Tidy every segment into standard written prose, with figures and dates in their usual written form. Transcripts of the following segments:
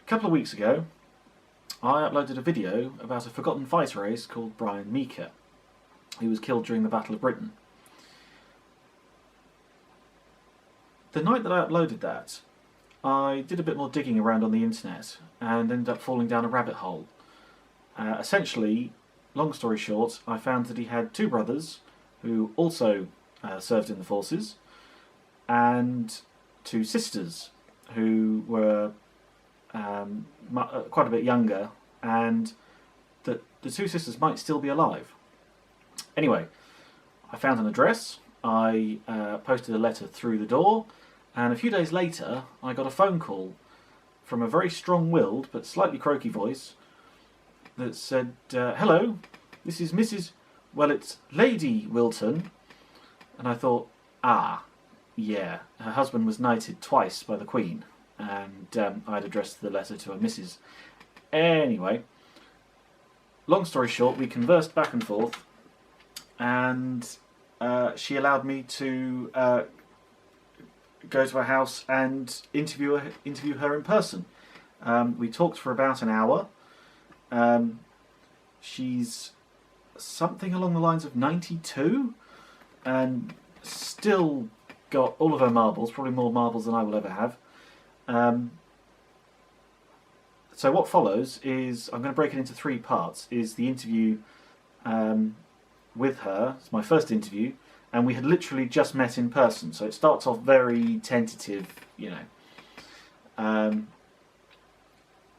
A couple of weeks ago, I uploaded a video about a forgotten fighter ace called Bryan Meaker, who was killed during the Battle of Britain. The night that I uploaded that, I did a bit more digging around on the internet and ended up falling down a rabbit hole. Essentially, long story short, I found that he had two brothers who also served in the forces, and two sisters who were quite a bit younger, and that the two sisters might still be alive. Anyway, I found an address, I posted a letter through the door, and a few days later I got a phone call from a very strong-willed but slightly croaky voice that said, "Hello, this is Mrs. Well, it's Lady Wilton." And I thought, yeah, her husband was knighted twice by the Queen, and I'd addressed the letter to a Mrs. Anyway, long story short, we conversed back and forth, and she allowed me to go to her house and interview her in person. We talked for about an hour. She's something along the lines of 92, and still got all of her marbles, probably more marbles than I will ever have. So what follows is, I'm going to break it into three parts, is the interview with her. It's my first interview, and we had literally just met in person, so it starts off very tentative, you know.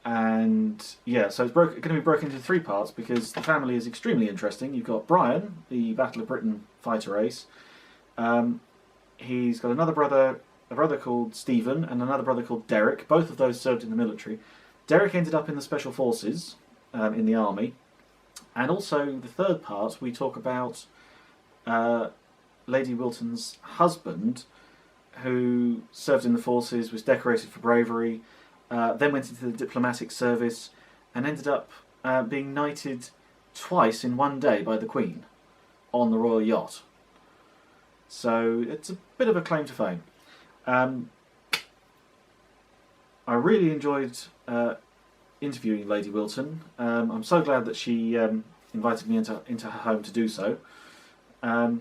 And yeah, so it's going to be broken into three parts because the family is extremely interesting. You've got Bryan, the Battle of Britain fighter ace. He's got a brother called Stephen, and another brother called Derek. Both of those served in the military. Derek ended up in the Special Forces, in the army. And also, the third part, we talk about Lady Wilton's husband, who served in the forces, was decorated for bravery, then went into the diplomatic service, and ended up being knighted twice in one day by the Queen on the royal yacht. So it's a bit of a claim to fame. I really enjoyed interviewing Lady Wilton. I'm so glad that she invited me into her home to do so. I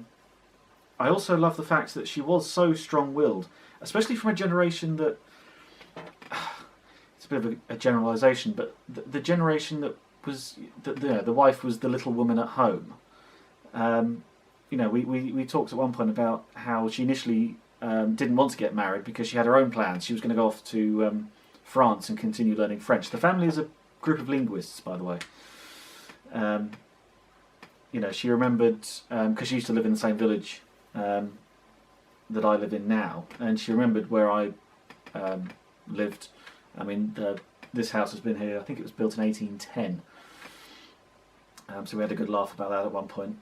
also love the fact that she was so strong-willed, especially from a generation that... It's a bit of a generalisation, but the generation that was... the wife was the little woman at home. You know, we talked at one point about how she initially didn't want to get married because she had her own plans. She was going to go off to France and continue learning French. The family is a group of linguists, by the way. You know, she remembered, because she used to live in the same village that I live in now, and she remembered where I lived. I mean, this house has been here, I think it was built in 1810. So we had a good laugh about that at one point.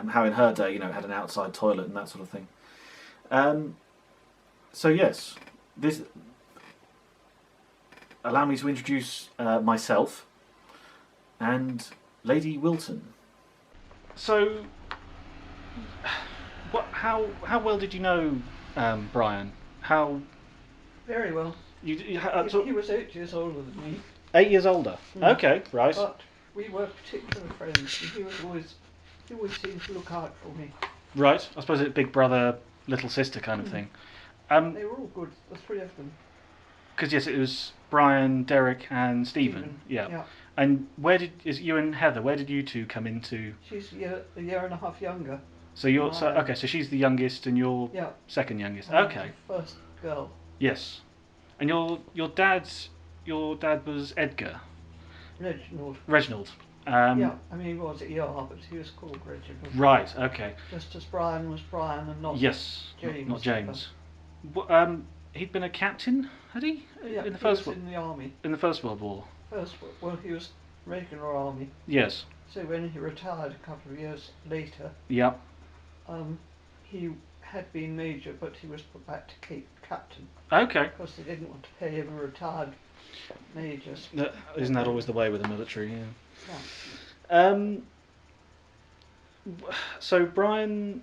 How in her day, you know, it had an outside toilet and that sort of thing. So yes, this allow me to introduce myself and Lady Wilton. So, how well did you know Bryan? How? Very well. He was 8 years older than me. 8 years older. Okay, right. But we were particular friends, and he always seemed to look out for me. Right. I suppose it's big brother, little sister kind of thing. They were all good, the three of them. Because yes, it was Bryan, Derek, and Stephen. Yeah. And is you and Heather? Where did you two come into? She's a year and a half younger. So you're okay. So she's the youngest, and you're second youngest. Okay. First girl. Yes. And your dad was Edgar. Reginald. I mean, he was ER, but he was called Reginald. Right. Okay. Just as Bryan was Bryan, and not James. Not James. He'd been a captain, had he? Yeah, in the in the army. In the First World War. Well, he was regular army. Yes. So when he retired a couple of years later, he had been major, but he was put back to Cape Captain. Okay. Because they didn't want to pay him a retired major. Isn't that always the way with the military? Yeah. So Bryan,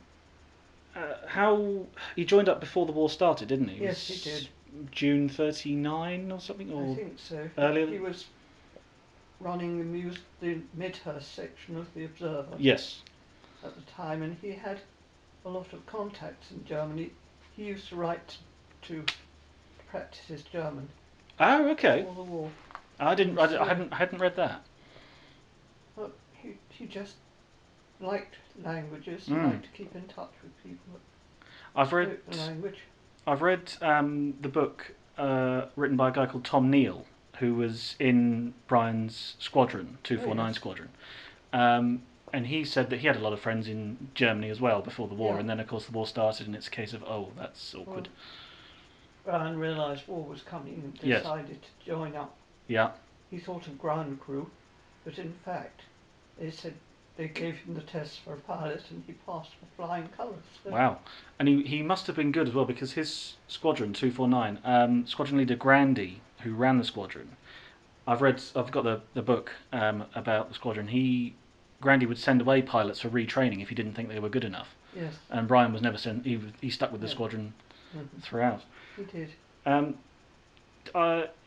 how he joined up before the war started, didn't he? Yes, he did. June 39 or something, or I think so. earlier? He was running the Midhurst section of the Observer. Yes. At the time, and he had a lot of contacts in Germany. He used to write to practice his German. Oh, okay. Before the war. I hadn't read that. Well, he just liked languages. Mm. He liked to keep in touch with people. I've read The language. I've read the book written by a guy called Tom Neal, who was in Bryan's squadron, 249 squadron. And he said that he had a lot of friends in Germany as well before the war, and then of course the war started, and it's a case of, oh, that's awkward. Well, Bryan realised war was coming and decided to join up. Yeah. He thought of ground crew, but in fact, they said they gave him the test for a pilot, and he passed with flying colours. So. Wow. And he must have been good as well, because his squadron, 249, squadron leader Grandy, who ran the squadron, I've got the book about the squadron. Grandy would send away pilots for retraining if he didn't think they were good enough. Yes. And Bryan was never sent. He stuck with the squadron throughout. He did.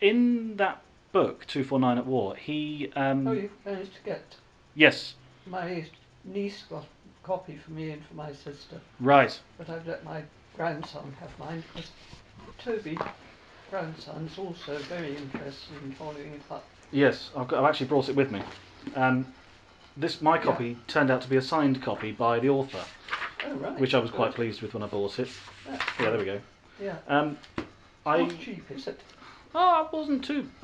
In that book, 249 at War, he. You managed to get. Yes. My niece got a copy for me and for my sister. Right. But I've let my grandson have mine, because Toby, grandson's also very interested in following it up. Yes, I've actually brought it with me. My copy turned out to be a signed copy by the author, which I was quite pleased with when I bought it. Yeah, there we go. Yeah. How cheap is it? Oh,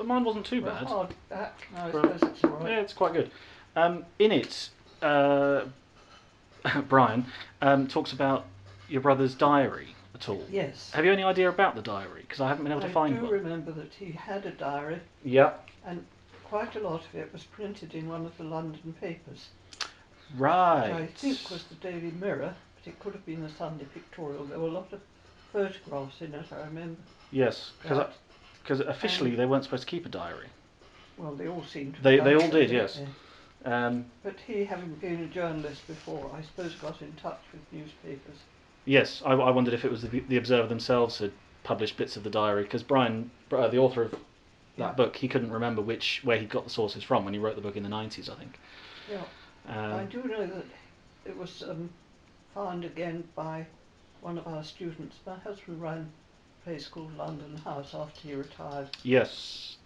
mine wasn't too bad. Hard back. No, I suppose it's all right. Yeah, it's quite good. In it, Bryan talks about your brother's diary at all. Yes. Have you any idea about the diary? Because I haven't been able to find one. I do remember that he had a diary. Yeah. And quite a lot of it was printed in one of the London papers. Right. Which I think was the Daily Mirror, but it could have been the Sunday Pictorial. There were a lot of photographs in it, I remember. Yes, because officially they weren't supposed to keep a diary. Well, they all seemed to. They all did, yes. But he, having been a journalist before, I suppose got in touch with newspapers. Yes, I wondered if it was the Observer themselves had published bits of the diary, because Bryan, the author of that book, he couldn't remember where he got the sources from when he wrote the book in the 90s, I think. Yeah. I do know that it was found again by one of our students. My husband ran a place called London House after he retired. Yes.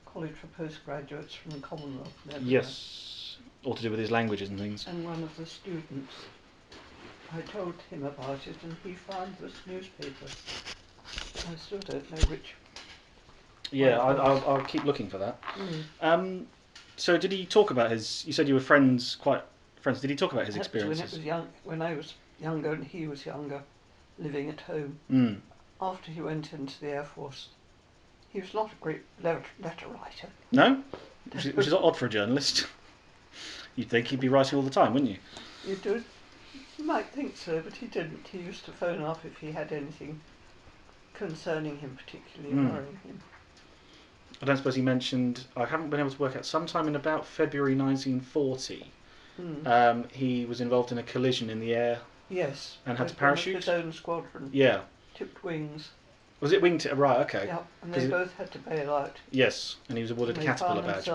College for postgraduates from the Commonwealth. Yes. All to do with his languages and things. And one of the students, I told him about it, and he found this newspaper. I still don't know which. Yeah, I'll keep looking for that. So did he talk about his? You said you were friends. Did he talk about his experiences? When I was younger and he was younger, living at home. After he went into the Air Force, he was not a great letter writer. No, which is odd for a journalist. You'd think he'd be writing all the time, wouldn't you? You might think so, but he didn't. He used to phone up if he had anything concerning him, particularly worrying him. I don't suppose he mentioned. I haven't been able to work out. Sometime in about February 1940, he was involved in a collision in the air. Yes. And had to parachute. His own squadron. Yeah. Tipped wings. Was it wingtip? Right. Okay. Yeah, and they both had to bail out. Yes, and he was awarded a Caterpillar badge.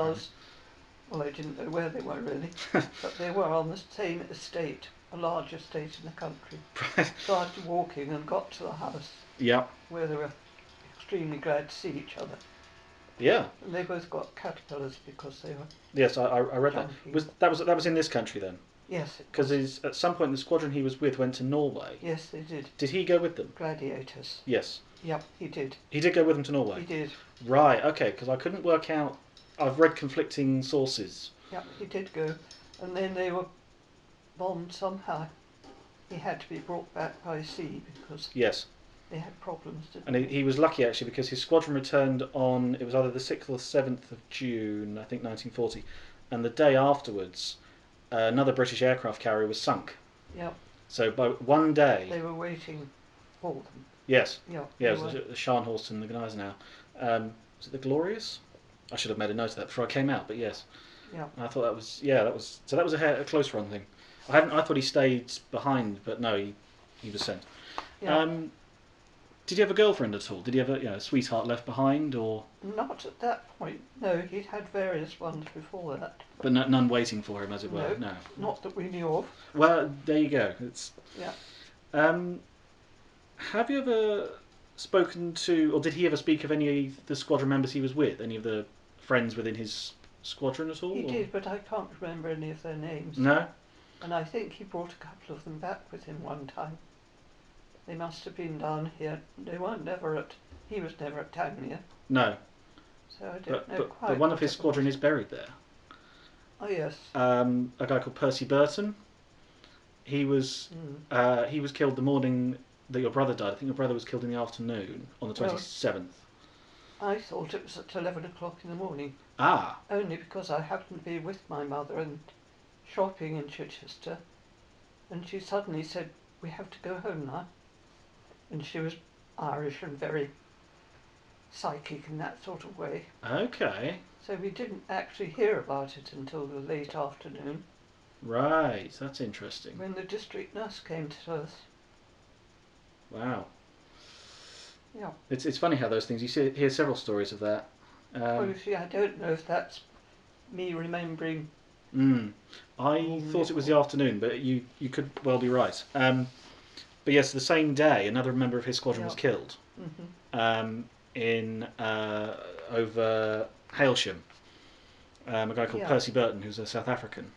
Well, I didn't know where they were really, but they were on the same estate, a large estate in the country. Started walking and got to the house. Yeah. Where they were extremely glad to see each other. Yeah. And they both got caterpillars because they were. Yes, I read that. That was in this country then. Yes. Because at some point the squadron he was with went to Norway. Yes, they did. Did he go with them? Gladiators. Yes. Yep, he did. He did go with them to Norway. He did. Right. Okay. Because I couldn't work out. I've read conflicting sources. Yep, he did go, and then they were bombed somehow. He had to be brought back by sea because. Yes. They had problems, didn't they? And he was lucky actually because his squadron returned on, it was either the 6th or 7th of June, I think 1940, and the day afterwards another British aircraft carrier was sunk. Yep. So by one day... They were waiting for them. Yes. Yep, yeah, it was the Scharnhorst and the Gneisenau. Was it the Glorious? I should have made a note of that before I came out, but yes. Yeah. I thought that was, so that was a close run thing. I thought he stayed behind, but no, he was sent. Yeah. Did he have a girlfriend at all? Did he have a sweetheart left behind, or? Not at that point. No, he'd had various ones before that. But none waiting for him, as it were. No, not that we knew of. Well, there you go. It's. Yeah. Have you ever spoken to, or did he ever speak of any of the squadron members he was with? Any of the friends within his squadron at all? He did, but I can't remember any of their names. No? And I think he brought a couple of them back with him one time. They must have been down here. They weren't he was never at Tangier. No. So I don't know quite. But one of his squadron is buried there. Oh yes. A guy called Percy Burton. He was killed the morning that your brother died. I think your brother was killed in the afternoon on the 27th. I thought it was at 11 o'clock in the morning. Ah. Only because I happened to be with my mother and shopping in Chichester, and she suddenly said, "We have to go home now." And she was Irish and very psychic in that sort of way. Okay. So we didn't actually hear about it until the late afternoon. Right, that's interesting. When the district nurse came to us. Wow. Yeah. It's funny how those things, hear several stories of that. You see, I don't know if that's me remembering. I thought it was the afternoon, but you could well be right. But yes, the same day, another member of his squadron was killed. In over Hailsham. A guy called Percy Burton, who's a South African.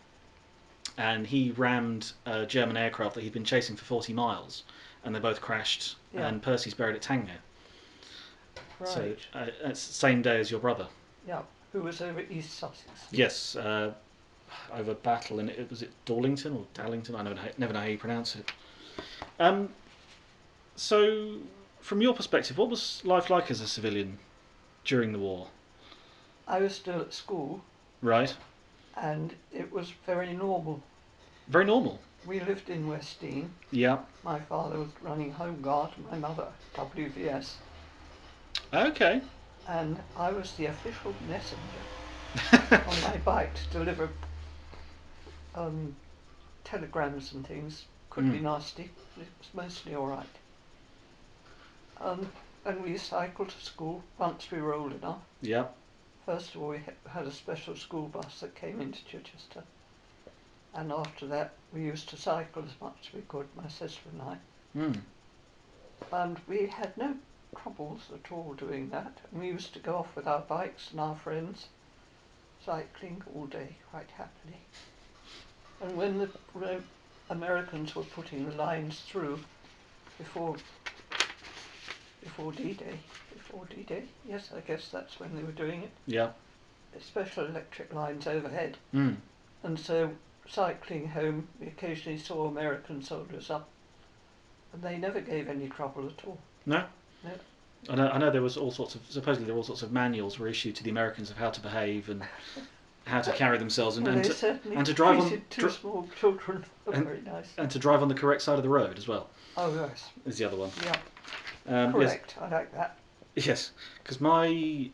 And he rammed a German aircraft that he'd been chasing for 40 miles, and they both crashed, and Percy's buried at Tangier. Right. So it's the same day as your brother. Yeah, who was over East Sussex. Yes, over battle, and was it Darlington or Dallington? I never know how you pronounce it. So, from your perspective, what was life like as a civilian during the war? I was still at school. Right. And it was very normal. Very normal? We lived in West Dean. Yeah. My father was running Home Guard, my mother WVS. Okay. And I was the official messenger on my bike to deliver telegrams and things. Could be nasty, but it was mostly all right. And we cycled to school once we were old enough. Yeah. First of all, we had a special school bus that came into Chichester. And after that, we used to cycle as much as we could, my sister and I. And we had no troubles at all doing that. And we used to go off with our bikes and our friends, cycling all day quite happily. And when the Americans were putting the lines through before D-Day, yes, I guess that's when they were doing it. Yeah. Special electric lines overhead. And so cycling home, we occasionally saw American soldiers up, and they never gave any trouble at all. No? No. I know there was supposedly there were all sorts of manuals were issued to the Americans of how to behave and how to carry themselves and to drive on two small children very nice. And to drive on the correct side of the road as well. Oh yes. Is the other one. Yeah. Correct. Yes. I like that. Yes, because my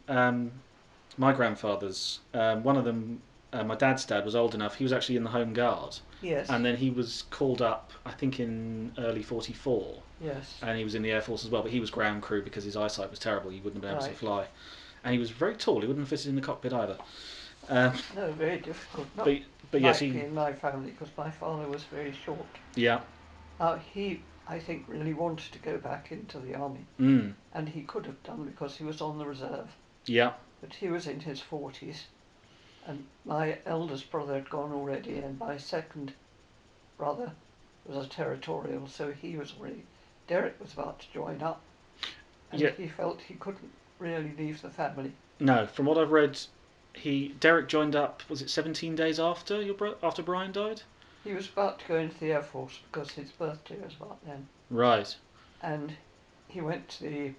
grandfathers, one of them, my dad's dad was old enough. He was actually in the Home Guard. Yes. And then he was called up, I think, in early '44. Yes. And he was in the Air Force as well, but he was ground crew because his eyesight was terrible. He wouldn't have been able to fly. And he was very tall. He wouldn't have fitted in the cockpit either. No, very difficult. Not but yes, in my family, because my father was very short. Yeah. He, I think, really wanted to go back into the army. And he could have done because he was on the reserve. Yeah. But he was in his 40s. And my eldest brother had gone already, and my second brother was a territorial, so he was already... Derek was about to join up. And he felt he couldn't really leave the family. No, from what I've read, Derek joined up, was it 17 days after after Bryan died? He was about to go into the Air Force because his birthday was about then. Right. And he went to the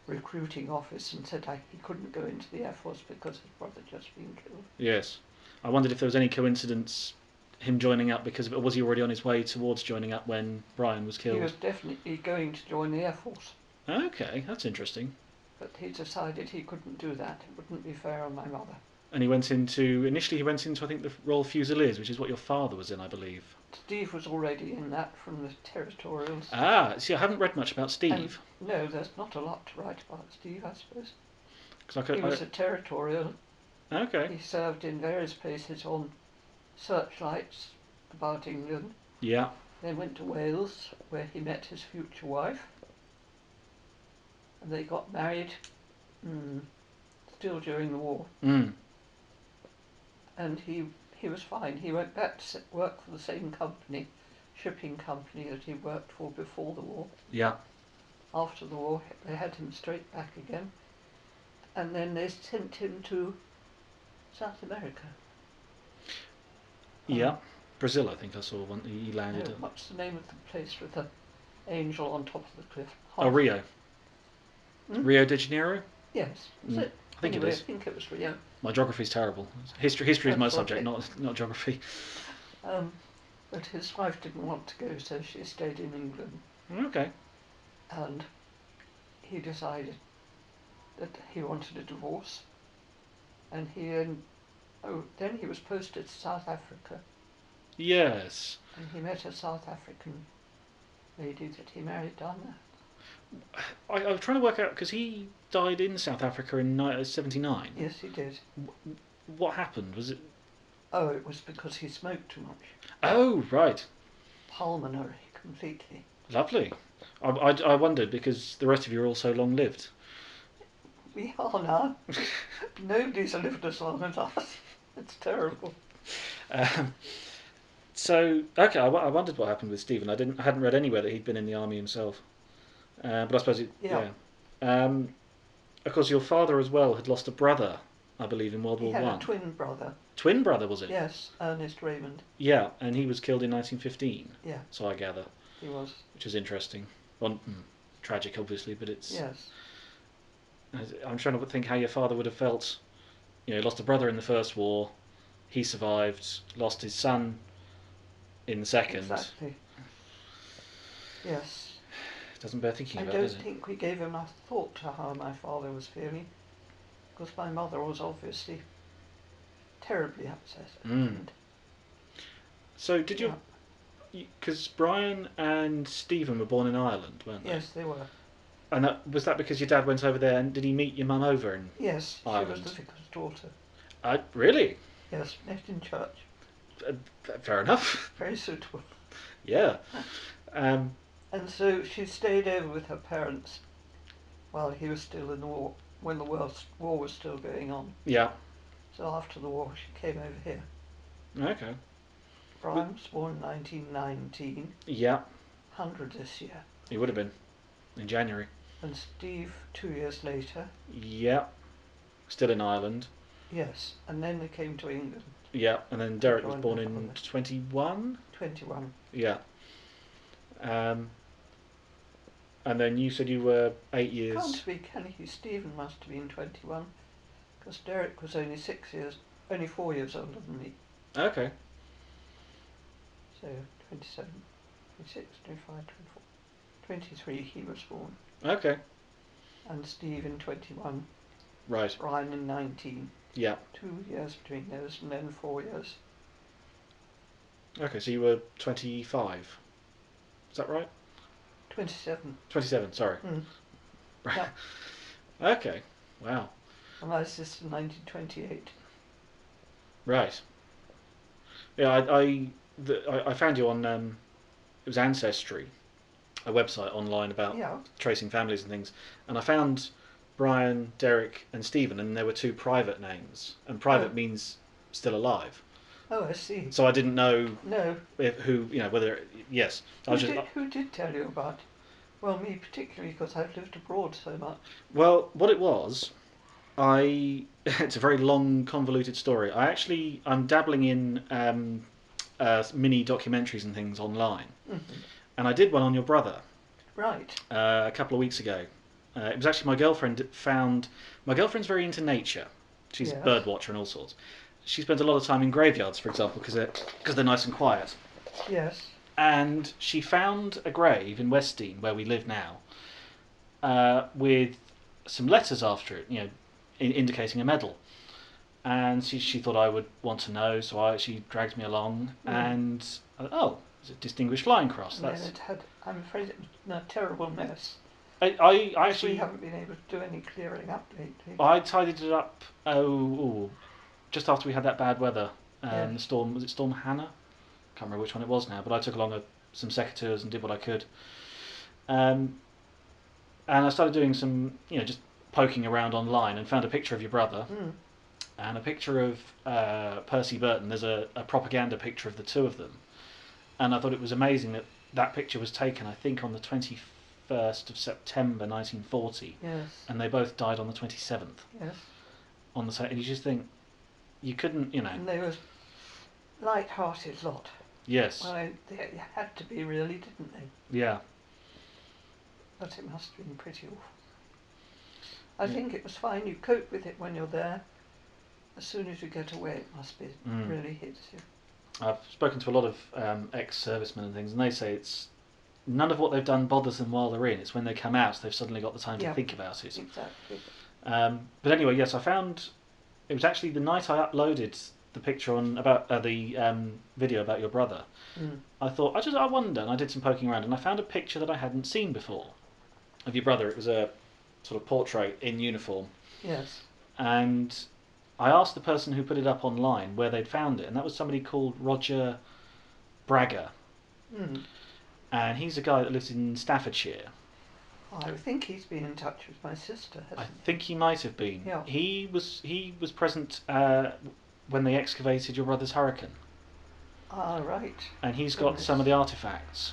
recruiting office and said he couldn't go into the Air Force because his brother had just been killed. Yes. I wondered if there was any coincidence him joining up or was he already on his way towards joining up when Bryan was killed? He was definitely going to join the Air Force. Okay, that's interesting. But he decided he couldn't do that. It wouldn't be fair on my mother. And initially he went into, I think, the Royal Fusiliers, which is what your father was in, I believe. Steve was already in that from the Territorials. Ah, see, I haven't read much about Steve. No, there's not a lot to write about Steve, I suppose. Cause he was a Territorial. Okay. He served in various places on searchlights about England. Yeah. Then went to Wales, where he met his future wife. And they got married still during the war. Mm. And he was fine. He went back to work for the same company, shipping company that he worked for before the war. Yeah. After the war, they had him straight back again. And then they sent him to South America. Yeah. Brazil, I think I saw one. He landed. No, what's the name of the place with the angel on top of the cliff? Rio. Rio de Janeiro? Yes. Was it? I think it is. I think it was Rio. My geography's terrible. History is my subject, not geography. But his wife didn't want to go, so she stayed in England. Okay. And he decided that he wanted a divorce. And then he was posted to South Africa. Yes. And he met a South African lady that he married down there. I was trying to work out, because he died in South Africa in 1979. Yes, he did. What happened? Was it... Oh, it was because he smoked too much. Oh, right. Pulmonary, completely. Lovely. I wondered, because the rest of you are all so long-lived. We are now. Nobody's lived as long as us. It's terrible. So, okay, I wondered what happened with Stephen. I hadn't read anywhere that he'd been in the army himself. But I suppose yeah. Of course, your father as well had lost a brother, I believe, in World War One. He had a twin brother. Twin brother, was it? Yes, Ernest Raymond. Yeah, and he was killed in 1915. Yeah. So I gather. He was. Which is interesting. Well, tragic, obviously, but it's... Yes. I'm trying to think how your father would have felt. You know, he lost a brother in the First War. He survived. Lost his son in the Second. Exactly. Yes. Doesn't bear thinking about, does does it? I it? don't think we gave enough thought to how my father was feeling, because my mother was obviously terribly upset. So did you... Because Brian and Stephen were born in Ireland, weren't they? Yes, they were. And was that because your dad went over there, and did he meet your mum over in Yes, Ireland? she was the vicar's daughter. Really? Yes, met in church. Fair enough. Very suitable. Yeah. And so she stayed over with her parents while he was still in the war, when the war was still going on. Yeah. So after the war, she came over here. Okay. Brian was born in 1919. Yeah. 100 this year. He would have been in January. And Steve 2 years later. Yeah. Still in Ireland. Yes, and then they came to England. Yeah, and then Derek was born in 21? 21. Yeah. And then you said you were 8 years... Can't be, can he? Stephen must have been 21, because Derek was only 4 years older than me. Okay. So 27, 26, 25, 24, 23 he was born. Okay. And Steve in 21. Right. Brian in 19. Yeah. 2 years between those, and then 4 years. Okay, so you were 25. Is that right? 27. 27, sorry. Right. Yeah. Okay, wow. And my sister 1928. Right. Yeah, I found you on, it was Ancestry, a website online about tracing families and things, and I found Brian, Derek and Stephen, and there were 2 private names, and private means still alive. Oh, I see. So I didn't know whether... Yes. Who did tell you about it? Well, me particularly, because I've lived abroad so much. Well, what it was, it's a very long, convoluted story. I'm dabbling in mini documentaries and things online. Mm-hmm. And I did one on your brother. Right. A couple of weeks ago. It was actually my girlfriend's very into nature. She's a bird watcher and all sorts. She spends a lot of time in graveyards, for example, because they're nice and quiet. Yes. And she found a grave in Westdean, where we live now, with some letters after it, indicating a medal. and she thought I would want to know, so she dragged me along, and it's a Distinguished Flying Cross. And then it had, I'm afraid it was a terrible mess. I actually We haven't been able to do any clearing up lately. I tidied it up. Just after we had that bad weather. The storm, was it Storm Hannah? Can't remember which one it was now, but I took along some secateurs and did what I could. And I started doing some, just poking around online, and found a picture of your brother and a picture of Percy Burton. There's a propaganda picture of the two of them, and I thought it was amazing that picture was taken, I think, on the 21st of September 1940. Yes. And they both died on the 27th. Yes. On the and you just think you couldn't, And they were light-hearted lot. Yes. Well, they had to be, really, didn't they? Yeah. But it must have been pretty awful. I think it was fine. You cope with it when you're there. As soon as you get away, it must be really hits you. I've spoken to a lot of ex-servicemen and things, and they say it's none of what they've done bothers them while they're in. It's when they come out they've suddenly got the time to think about it. Exactly. But anyway, yes, I found it was actually the night I uploaded the picture about the video about your brother. I thought I wonder, and I did some poking around, and I found a picture that I hadn't seen before of your brother. It was a sort of portrait in uniform. Yes. And I asked the person who put it up online where they'd found it, and that was somebody called Roger Bragger. And he's a guy that lives in Staffordshire. I think he's been in touch with my sister, hasn't he? I think he might have been. Yeah. He was present when they excavated your brother's Hurricane. Ah, right. And he's got some of the artefacts.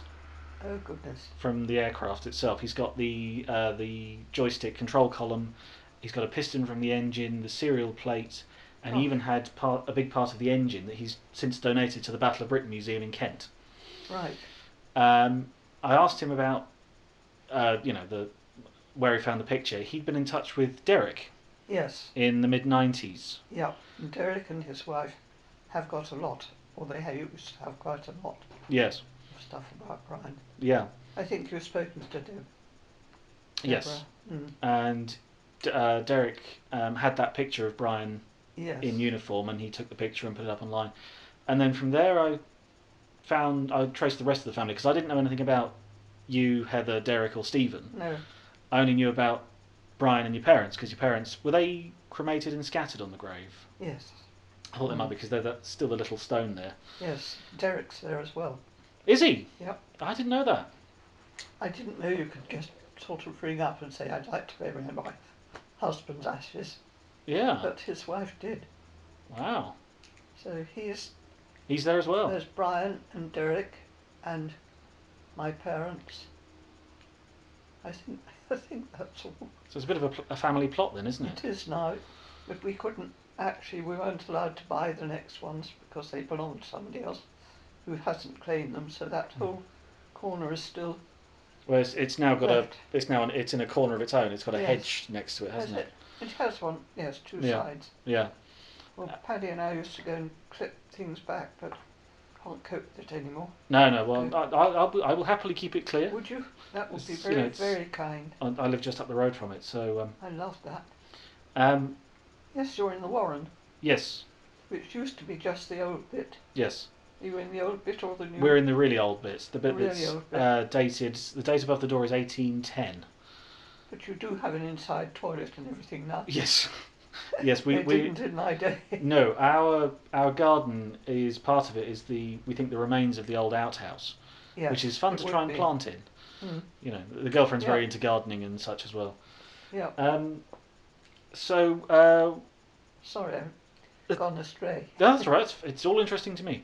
Oh, goodness. From the aircraft itself. He's got the joystick control column. He's got a piston from the engine, the serial plate, and he even had a big part of the engine that he's since donated to the Battle of Britain Museum in Kent. Right. I asked him about, where he found the picture. He'd been in touch with Derek. Yes. In the mid-90s. Yeah. And Derek and his wife have got a lot, or they used to have quite a lot. Yes. Of stuff about Bryan. Yeah. I think you've spoken to Deborah. Yes. And Derek had that picture of Bryan in uniform, and he took the picture and put it up online. And then from there I traced the rest of the family, because I didn't know anything about you, Heather, Derek or Stephen. No. I only knew about Bryan and your parents, because your parents, were they cremated and scattered on the grave? Yes. I thought they might be, because there's still a little stone there. Yes, Derek's there as well. Is he? Yep. I didn't know that. I didn't know you could just sort of ring up and say, I'd like to bury my husband's ashes. Yeah. But his wife did. Wow. So he's there as well. There's Bryan and Derek and my parents. I think that's all. So it's a bit of a family plot then, isn't it? It is now, but we weren't allowed to buy the next ones because they belong to somebody else who hasn't claimed them, so that whole corner is still Well, it's now got left. it's in a corner of its own. It's got a hedge next to it, hasn't it? It has one, yes, two sides. Yeah. Well, Paddy and I used to go and clip things back, but can't cope with it anymore. No. Well, I will happily keep it clear. Would you? That would be very, very kind. I live just up the road from it, so. I love that. Um. Yes, you're in the Warren. Yes. Which used to be just the old bit. Yes. Are you in the old bit or the new? We're in the really old bits. The bit really that's dated. The date above the door is 1810. But you do have an inside toilet and everything now. Yes. Yes, we didn't in my day. No, our garden is part of it. We think the remains of the old outhouse, which is fun to try and plant in. You know, the girlfriend's very into gardening and such as well. Yeah. So. Sorry, I've gone astray. That's right. It's all interesting to me.